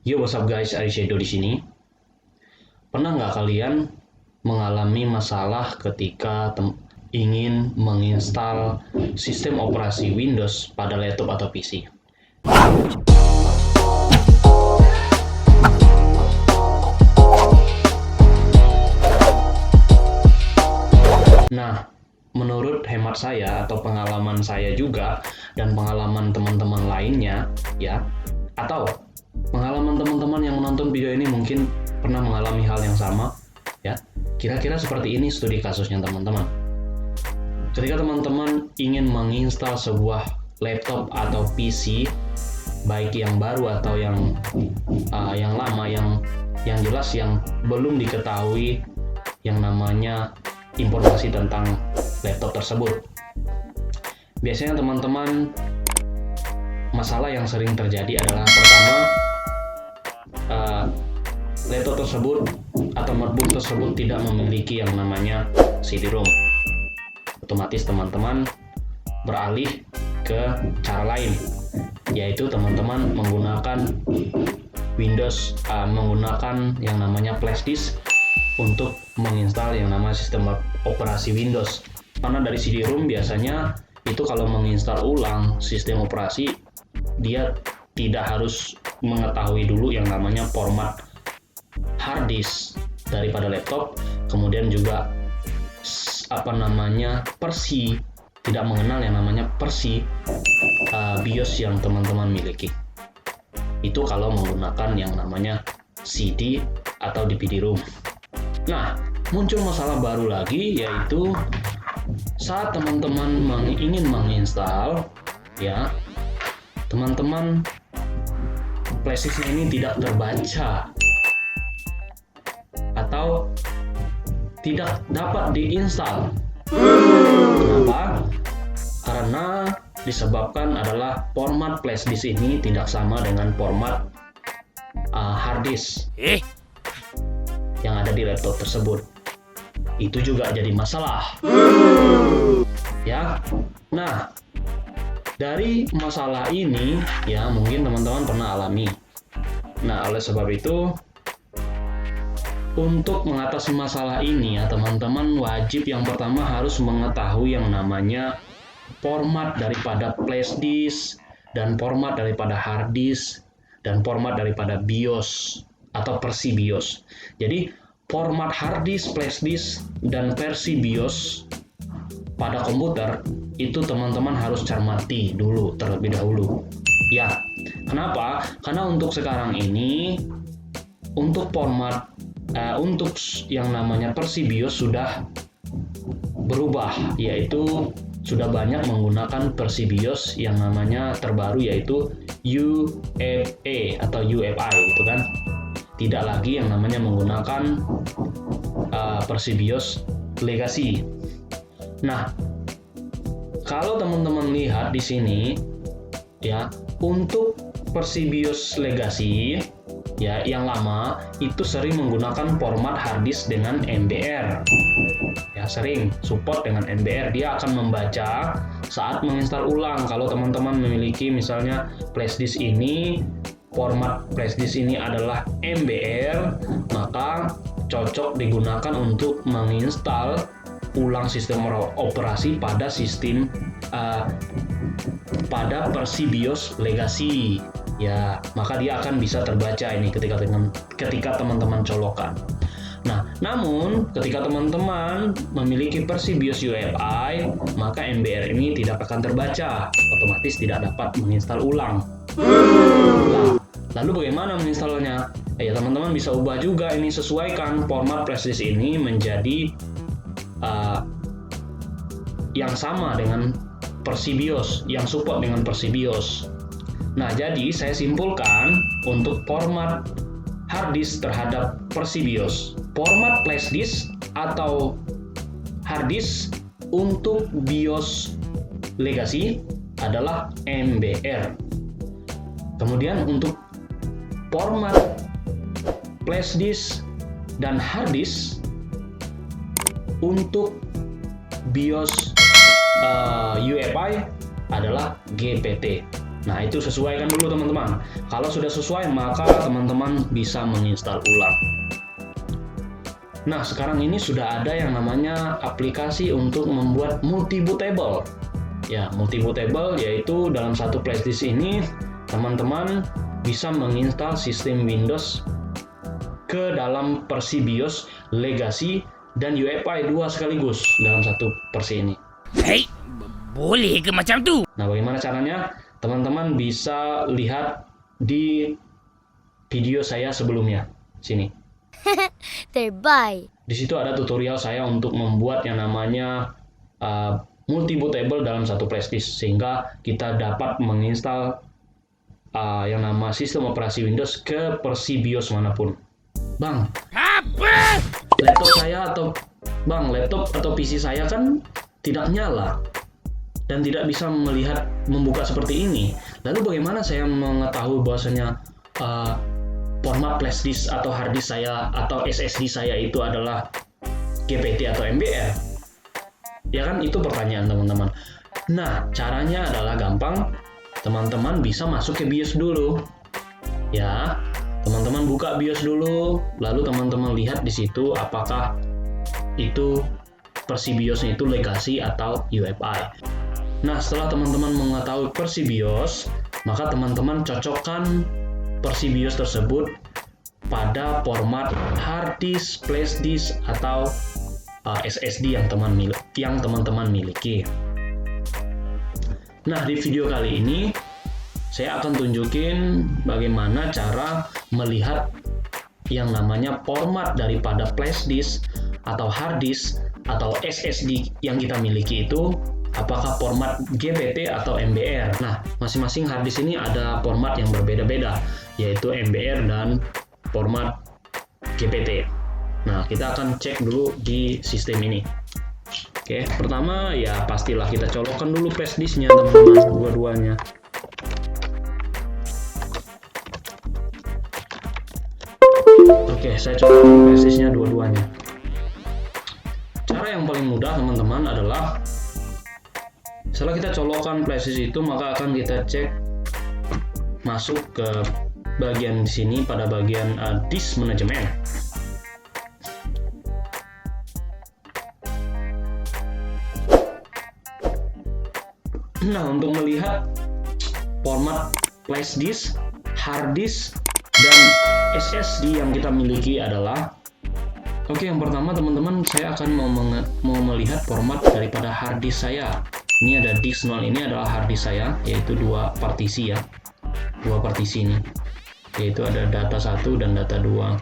Yo, what's up guys, Arishedo di sini. Pernah nggak kalian mengalami masalah ketika ingin menginstal sistem operasi Windows pada laptop atau PC? Nah, menurut hemat saya atau pengalaman saya juga dan pengalaman teman-teman lainnya ya, atau pengalaman teman-teman yang menonton video ini mungkin pernah mengalami hal yang sama ya. Kira-kira seperti ini studi kasusnya teman-teman. Ketika teman-teman ingin menginstal sebuah laptop atau PC, baik yang baru atau yang lama, yang jelas yang belum diketahui yang namanya informasi tentang laptop tersebut. Biasanya teman-teman, masalah yang sering terjadi adalah pertama, laptop tersebut atau notebook tersebut tidak memiliki yang namanya CD-ROM. Otomatis teman-teman beralih ke cara lain, yaitu teman-teman menggunakan Windows, menggunakan yang namanya flash disk untuk menginstal yang namanya sistem operasi Windows. Karena dari CD-ROM biasanya itu kalau menginstal ulang sistem operasi, dia tidak harus mengetahui dulu yang namanya format hard disk daripada laptop, kemudian juga versi, tidak mengenal yang namanya versi BIOS yang teman-teman miliki. Itu kalau menggunakan yang namanya CD atau DVD-ROM. Nah, muncul masalah baru lagi, yaitu saat teman-teman ingin menginstal ya, teman-teman flash disk ini tidak terbaca atau tidak dapat diinstal. Kenapa? Karena disebabkan adalah format flash disk ini tidak sama dengan format hard disk yang ada di laptop tersebut. Itu juga jadi masalah ya. Nah, dari masalah ini ya, mungkin teman-teman pernah alami. Nah, oleh sebab itu, untuk mengatasi masalah ini ya, teman-teman wajib yang pertama harus mengetahui yang namanya format daripada flash disk dan format daripada hard disk dan format daripada BIOS atau versi BIOS. Jadi format hard disk, flash disk, dan versi BIOS pada komputer itu teman-teman harus cermati dulu terlebih dahulu. Ya, kenapa? Karena untuk sekarang ini, untuk format untuk yang namanya versi BIOS sudah berubah, yaitu sudah banyak menggunakan versi BIOS yang namanya terbaru, yaitu UFA atau UFI gitu kan. Tidak lagi yang namanya menggunakan versi BIOS legacy. Nah, kalau teman-teman lihat di sini ya, untuk versi BIOS legacy ya yang lama itu sering menggunakan format hard disk dengan MBR. Ya, sering support dengan MBR. Dia akan membaca saat menginstal ulang. Kalau teman-teman memiliki misalnya flash disk ini, format flash disk ini adalah MBR, maka cocok digunakan untuk menginstal ulang sistem operasi pada sistem pada versi BIOS legacy ya, maka dia akan bisa terbaca ini ketika teman-teman colokkan. Nah, namun ketika teman-teman memiliki versi BIOS UEFI, maka MBR ini tidak akan terbaca, otomatis tidak dapat menginstal ulang. Nah, lalu bagaimana menginstalnya? Ya, teman-teman bisa ubah juga ini, sesuaikan format flash disk ini menjadi yang sama dengan versi BIOS, yang support dengan versi BIOS. Nah, jadi saya simpulkan untuk format hard disk terhadap versi BIOS, format flash disk atau hard disk untuk BIOS legacy adalah MBR. Kemudian untuk format flash disk dan hard disk untuk BIOS UEFI adalah GPT. Nah, itu sesuaikan dulu teman-teman. Kalau sudah sesuai, maka teman-teman bisa menginstal ulang. Nah, sekarang ini sudah ada yang namanya aplikasi untuk membuat multi-bootable. Ya, multi-bootable yaitu dalam satu flash disk ini, teman-teman bisa menginstal sistem Windows ke dalam versi BIOS, Legacy, dan UEFI 2 sekaligus dalam satu versi ini. Hei, boleh ke macam tu? Nah, bagaimana caranya? Teman-teman bisa lihat di video saya sebelumnya. Sini. Terbaik. Di situ ada tutorial saya untuk membuat yang namanya multi-bootable dalam satu flash disk, sehingga kita dapat menginstal yang nama sistem operasi Windows ke versi BIOS manapun. Bang, Apa? laptop atau PC saya kan tidak nyala dan tidak bisa membuka seperti ini. Lalu bagaimana saya mengetahui bahwasanya format flash disk atau hard disk saya atau SSD saya itu adalah GPT atau MBR? Ya kan, itu pertanyaan teman-teman. Nah, caranya adalah gampang. Teman-teman bisa masuk ke BIOS dulu. Ya, teman-teman buka BIOS dulu, lalu teman-teman lihat di situ apakah itu versi BIOS-nya itu Legacy atau UEFI. Nah, setelah teman-teman mengetahui versi BIOS, maka teman-teman cocokkan versi BIOS tersebut pada format hard disk, flash disk, atau SSD yang teman-teman miliki. Nah, di video kali ini saya akan tunjukin bagaimana cara melihat yang namanya format daripada flash disk atau hard disk atau SSD yang kita miliki itu apakah format GPT atau MBR. Nah, masing-masing hard disk ini ada format yang berbeda-beda, yaitu MBR dan format GPT. Nah, kita akan cek dulu di sistem ini. Oke, pertama ya pastilah kita colokkan dulu flash disknya teman-teman, dua-duanya. Oke, saya colokkan flash disknya dua-duanya. Cara yang paling mudah teman-teman adalah setelah kita colokkan flash disk itu, maka akan kita cek masuk ke bagian sini pada bagian disk manajemen. Nah, untuk melihat format flash disk, hard disk, dan SSD yang kita miliki adalah yang pertama teman-teman, saya akan mau melihat format daripada hard disk saya. Ini ada disk 0, ini adalah hard disk saya, yaitu dua partisi ya. Dua partisi ini. Yaitu ada data 1 dan data 2.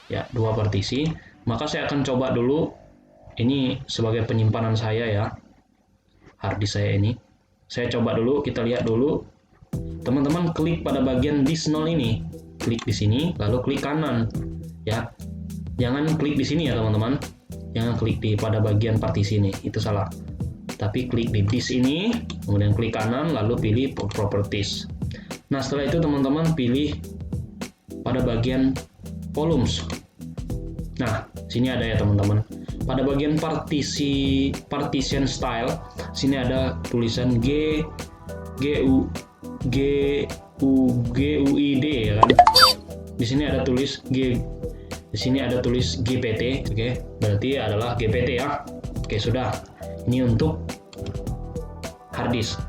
Ya, dua partisi. Maka saya akan coba dulu, ini sebagai penyimpanan saya ya. Hard disk saya ini. Saya coba dulu, kita lihat dulu. Teman-teman klik pada bagian disk 0 ini. Klik di sini, lalu klik kanan. Ya. Jangan klik di sini ya teman-teman. Jangan klik pada bagian partisi ini, itu salah. Tapi klik di disk ini, kemudian klik kanan, lalu pilih properties. Nah, setelah itu teman-teman pilih pada bagian volumes. Nah, sini ada ya teman-teman. Pada bagian partition style, sini ada tulisan GUID ya kan. Di sini ada tulis di sini ada tulis GPT, oke. Berarti adalah GPT ya. Oke, sudah. Ini untuk hard disk.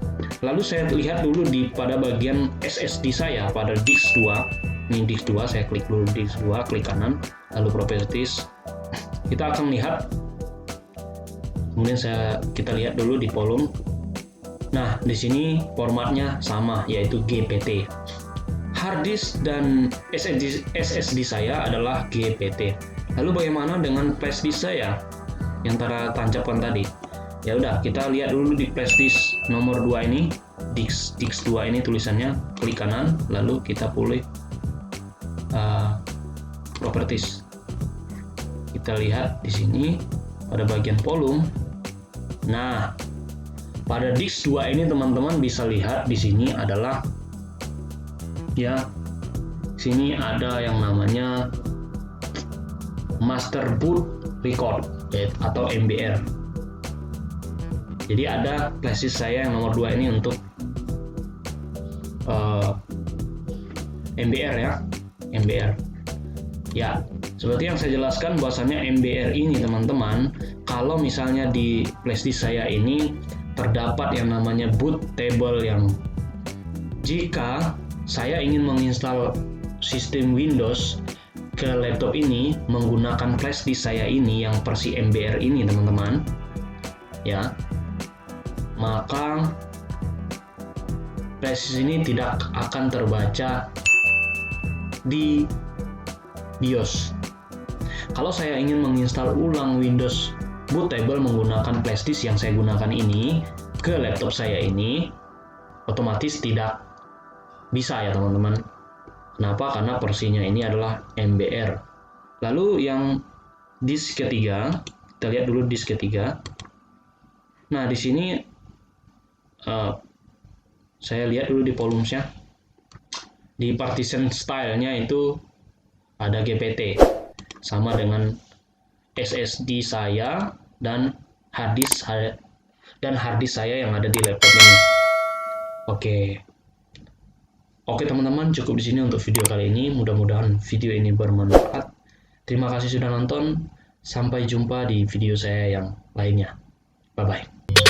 Lalu saya lihat dulu pada bagian SSD saya pada disk 2. Ini disk 2, saya klik dulu disk 2, klik kanan, lalu properties. Kita akan lihat. Kemudian kita lihat dulu di volume. Nah, di sini formatnya sama, yaitu GPT. Hard disk dan SSD saya adalah GPT. Lalu bagaimana dengan flash disk saya yang tancapkan tadi? Ya udah, kita lihat dulu di flash disk nomor 2 ini, disk 2 ini tulisannya, klik kanan, lalu kita pilih properties. Kita lihat di sini pada bagian volume. Nah, pada disk 2 ini teman-teman bisa lihat di sini adalah ya, sini ada yang namanya master boot record atau MBR. Jadi ada flash disk saya yang nomor 2 ini untuk MBR ya, MBR. Ya, seperti yang saya jelaskan bahwasannya MBR ini teman-teman, kalau misalnya di flashdisk saya ini terdapat yang namanya boot table, yang jika saya ingin menginstal sistem Windows ke laptop ini menggunakan flashdisk saya ini yang versi MBR ini teman-teman, ya, maka flashdisk ini tidak akan terbaca di BIOS. Kalau saya ingin menginstal ulang Windows bootable menggunakan flashdisk yang saya gunakan ini ke laptop saya ini, otomatis tidak bisa ya teman-teman. Kenapa? Karena versinya ini adalah MBR. Lalu yang disk ketiga, kita lihat dulu disk ketiga. Nah, di sini saya lihat dulu di volumes-nya. Di partition style-nya itu ada GPT, sama dengan SSD saya dan hard disk saya yang ada di laptop ini. Oke teman-teman, cukup di sini untuk video kali ini. Mudah-mudahan video ini bermanfaat. Terima kasih sudah nonton. Sampai jumpa di video saya yang lainnya. Bye bye.